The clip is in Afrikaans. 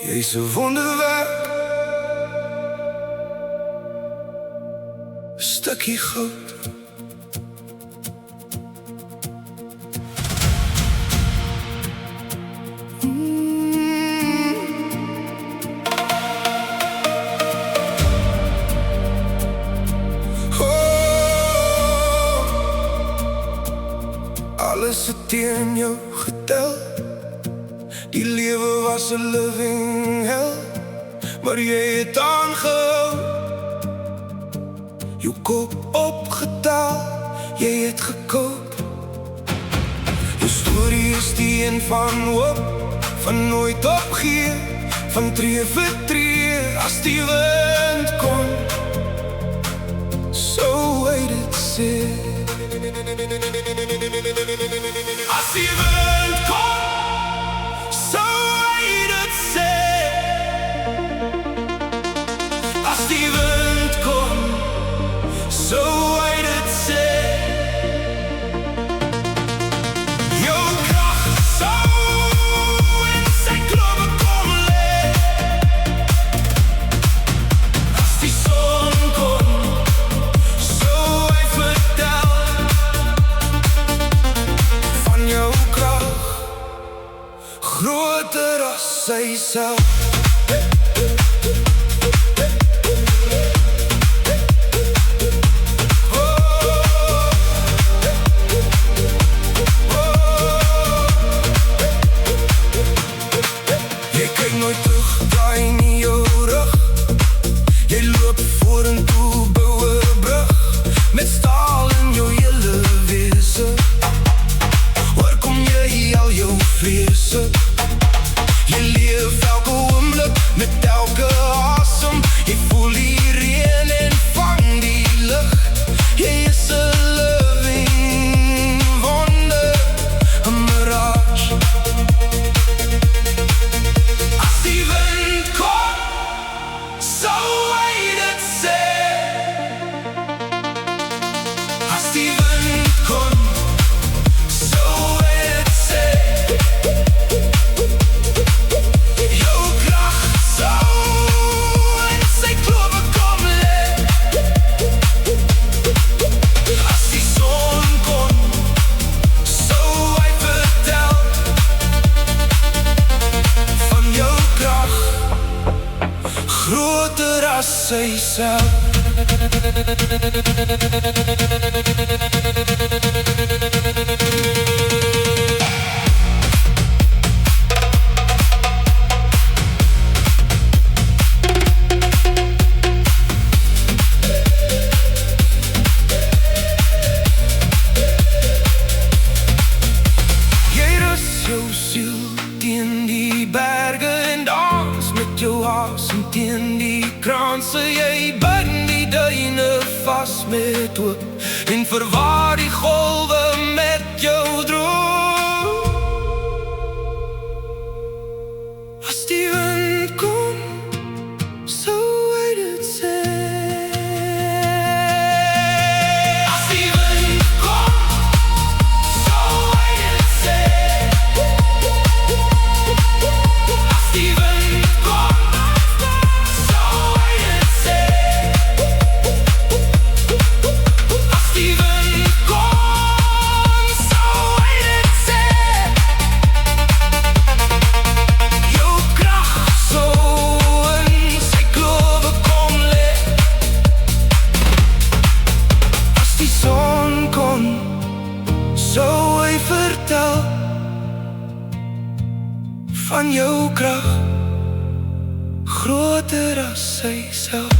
Jy's 'n wonderwerk, stukkie goud. Alles het teen jou getel. Die lewe was 'n living hell, maar jy het aangehou. Jou kop opgetel, jy het gekoop. Jou storie is die een van hoop, van nooit opgee, van tree vir tree. As die wind kom, so hy dit sê. As die wind kom, so hy dit sê. As die wind kom, so hy dit sê. Jou krag sou in sy klowe kom lê. As die son kom, so hy vertel van jou krag, groter as sy self. Jy leef elke oomblik met elke asem. Jy voel die reën en vang die lig. Jy is 'n living wonder, 'n mirage. As die wind kom, sou hy dit sê. As die wind kom, sou hy dit sê. Groter as sy self. Jy rus jou siel teen die berge en dans met jou asem teen die kranse. Jy bind die duine vas met hoop en verwaar die golwe met jou droom. As die wind kom, sou hy dit sê. As die wind kom, sou hy dit sê. As die wind kom, sou hy dit sê. As die wind kom, sou hy dit sê. Jou krag sou in sy klowe kom lê. As die son kom, sou hy vertel van jou krag, groter as sy self.